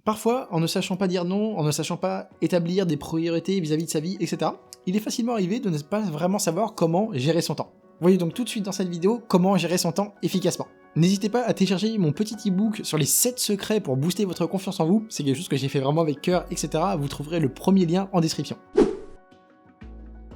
Parfois, en ne sachant pas dire non, en ne sachant pas établir des priorités vis-à-vis de sa vie, etc., il est facilement arrivé de ne pas vraiment savoir comment gérer son temps. Voyez donc tout de suite dans cette vidéo comment gérer son temps efficacement. N'hésitez pas à télécharger mon petit e-book sur les 7 secrets pour booster votre confiance en vous, c'est quelque chose que j'ai fait vraiment avec cœur, etc. Vous trouverez le premier lien en description.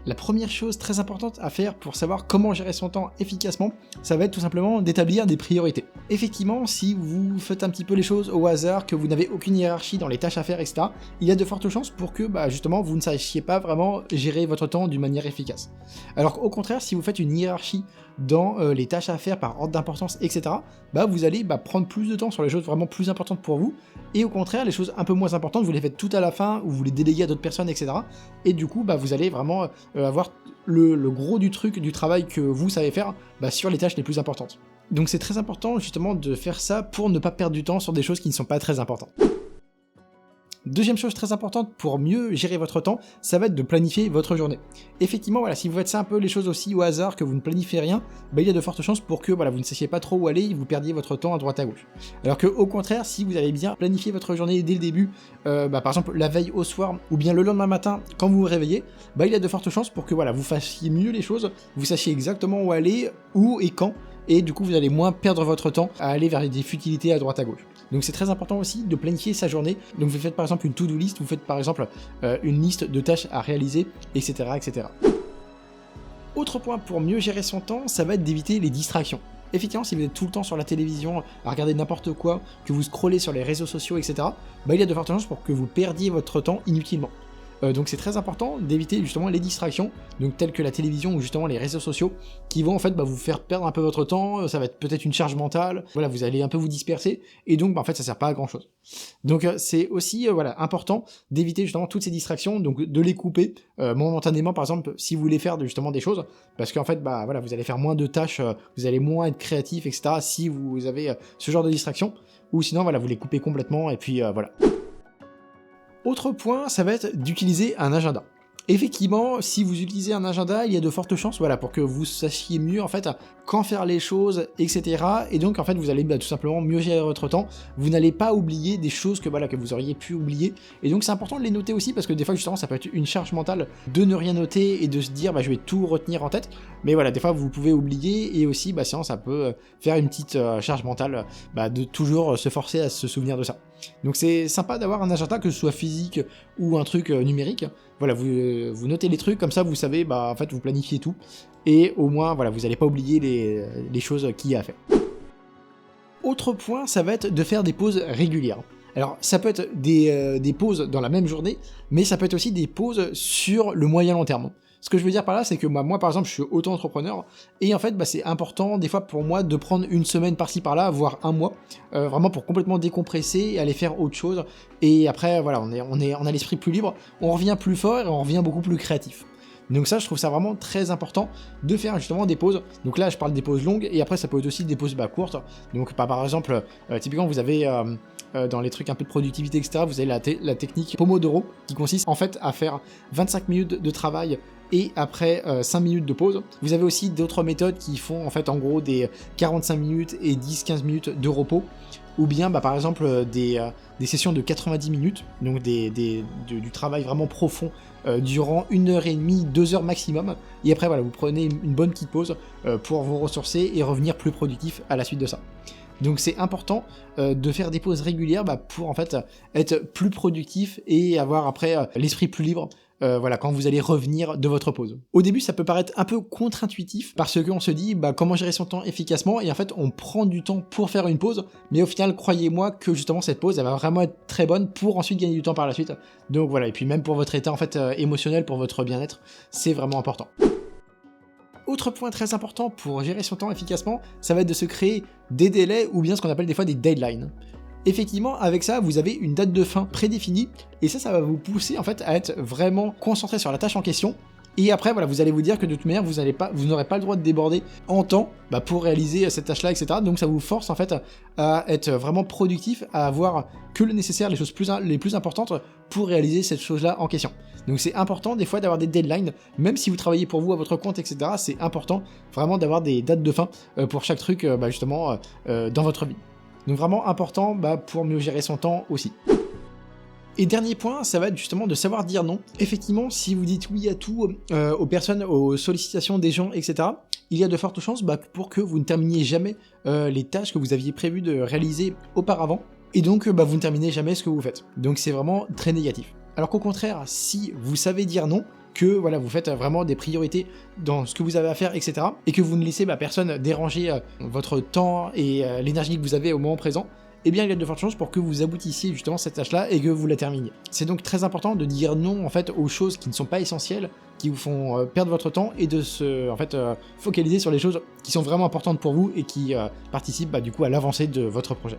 La première chose très importante à faire pour savoir comment gérer son temps efficacement, ça va être tout simplement d'établir des priorités. Effectivement, si vous faites un petit peu les choses au hasard, que vous n'avez aucune hiérarchie dans les tâches à faire, etc., il y a de fortes chances pour que justement vous ne sachiez pas vraiment gérer votre temps d'une manière efficace. Alors qu'au contraire, si vous faites une hiérarchie dans les tâches à faire par ordre d'importance, etc., vous allez prendre plus de temps sur les choses vraiment plus importantes pour vous, et au contraire, les choses un peu moins importantes, vous les faites tout à la fin, ou vous les déléguez à d'autres personnes, etc., et du coup, vous allez vraiment avoir le gros du truc, du travail que vous savez faire sur les tâches les plus importantes. Donc c'est très important justement de faire ça pour ne pas perdre du temps sur des choses qui ne sont pas très importantes. Deuxième chose très importante pour mieux gérer votre temps, ça va être de planifier votre journée. Effectivement, si vous faites ça un peu les choses aussi au hasard, que vous ne planifiez rien, il y a de fortes chances pour que vous ne sachiez pas trop où aller et vous perdiez votre temps à droite à gauche. Alors que au contraire, si vous avez bien planifié votre journée dès le début, par exemple la veille au soir ou bien le lendemain matin quand vous vous réveillez, il y a de fortes chances pour que vous fassiez mieux les choses, vous sachiez exactement où aller, où et quand, et du coup vous allez moins perdre votre temps à aller vers des futilités à droite à gauche. Donc c'est très important aussi de planifier sa journée. Donc vous faites par exemple une to-do list, vous faites par exemple une liste de tâches à réaliser, etc., etc. Autre point pour mieux gérer son temps, ça va être d'éviter les distractions. Effectivement, si vous êtes tout le temps sur la télévision, à regarder n'importe quoi, que vous scrollez sur les réseaux sociaux, etc., il y a de fortes chances pour que vous perdiez votre temps inutilement. Donc c'est très important d'éviter justement les distractions, donc telles que la télévision ou justement les réseaux sociaux, qui vont en fait vous faire perdre un peu votre temps, ça va être peut-être une charge mentale, vous allez un peu vous disperser, et donc en fait ça sert pas à grand chose. Donc c'est aussi important d'éviter justement toutes ces distractions, donc de les couper momentanément, par exemple si vous voulez faire justement des choses, parce qu'en fait vous allez faire moins de tâches, vous allez moins être créatif, etc. si vous avez ce genre de distraction, ou sinon vous les coupez complètement, et puis voilà. Autre point, ça va être d'utiliser un agenda. Effectivement, si vous utilisez un agenda, il y a de fortes chances pour que vous sachiez mieux en fait quand faire les choses, etc. Et donc en fait vous allez tout simplement mieux gérer votre temps. Vous n'allez pas oublier des choses que vous auriez pu oublier. Et donc c'est important de les noter aussi, parce que des fois justement ça peut être une charge mentale de ne rien noter et de se dire je vais tout retenir en tête. Mais des fois vous pouvez oublier, et aussi sinon ça peut faire une petite charge mentale de toujours se forcer à se souvenir de ça. Donc c'est sympa d'avoir un agenda, que ce soit physique ou un truc numérique. Vous notez les trucs, comme ça vous savez, en fait vous planifiez tout, et au moins vous n'allez pas oublier les choses qu'il y a à faire. Autre point, ça va être de faire des pauses régulières. Alors ça peut être des pauses dans la même journée, mais ça peut être aussi des pauses sur le moyen long terme. Ce que je veux dire par là, c'est que moi par exemple je suis auto-entrepreneur, et en fait c'est important des fois pour moi de prendre une semaine par-ci par-là, voire un mois, vraiment pour complètement décompresser et aller faire autre chose, et après on a l'esprit plus libre, on revient plus fort et on revient beaucoup plus créatif. Donc ça, je trouve ça vraiment très important de faire justement des pauses. Donc là je parle des pauses longues, et après ça peut être aussi des pauses courtes. Donc par exemple, typiquement vous avez dans les trucs un peu de productivité, etc., vous avez la technique Pomodoro, qui consiste en fait à faire 25 minutes de travail et après 5 minutes de pause. Vous avez aussi d'autres méthodes qui font en fait en gros des 45 minutes et 10-15 minutes de repos, ou bien par exemple des sessions de 90 minutes, donc du travail vraiment profond durant 1h30, 2 heures maximum, et après vous prenez une bonne petite pause pour vous ressourcer et revenir plus productif à la suite de ça. Donc c'est important de faire des pauses régulières pour en fait être plus productif et avoir après l'esprit plus libre quand vous allez revenir de votre pause. Au début ça peut paraître un peu contre-intuitif, parce qu'on se dit comment gérer son temps efficacement, et en fait on prend du temps pour faire une pause, mais au final croyez-moi que justement cette pause elle va vraiment être très bonne pour ensuite gagner du temps par la suite. Donc voilà, et puis même pour votre état en fait émotionnel, pour votre bien-être, c'est vraiment important. Autre point très important pour gérer son temps efficacement, ça va être de se créer des délais, ou bien ce qu'on appelle des fois des deadlines. Effectivement, avec ça, vous avez une date de fin prédéfinie, et ça va vous pousser en fait à être vraiment concentré sur la tâche en question. Et après, vous allez vous dire que de toute manière, vous n'aurez pas le droit de déborder en temps pour réaliser cette tâche-là, etc. Donc ça vous force en fait à être vraiment productif, à avoir que le nécessaire, les choses les plus importantes pour réaliser cette chose-là en question. Donc c'est important des fois d'avoir des deadlines, même si vous travaillez pour vous à votre compte, etc. C'est important vraiment d'avoir des dates de fin pour chaque truc justement dans votre vie. Donc vraiment important pour mieux gérer son temps aussi. Et dernier point, ça va être justement de savoir dire non. Effectivement, si vous dites oui à tout, aux personnes, aux sollicitations des gens, etc., il y a de fortes chances pour que vous ne terminiez jamais les tâches que vous aviez prévu de réaliser auparavant, et donc vous ne terminez jamais ce que vous faites. Donc c'est vraiment très négatif. Alors qu'au contraire, si vous savez dire non, que voilà, vous faites vraiment des priorités dans ce que vous avez à faire, etc., et que vous ne laissez personne déranger votre temps et l'énergie que vous avez au moment présent, eh bien il y a de fortes chances pour que vous aboutissiez justement à cette tâche-là et que vous la terminiez. C'est donc très important de dire non en fait aux choses qui ne sont pas essentielles, qui vous font perdre votre temps, et de se focaliser sur les choses qui sont vraiment importantes pour vous et qui participent du coup à l'avancée de votre projet.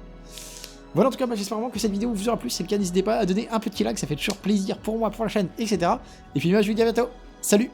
Voilà, en tout cas, j'espère vraiment que cette vidéo vous aura plu. Si c'est le cas, n'hésitez pas à donner un petit like, ça fait toujours plaisir pour moi, pour la chaîne, etc. Et puis moi, je vous dis à bientôt. Salut!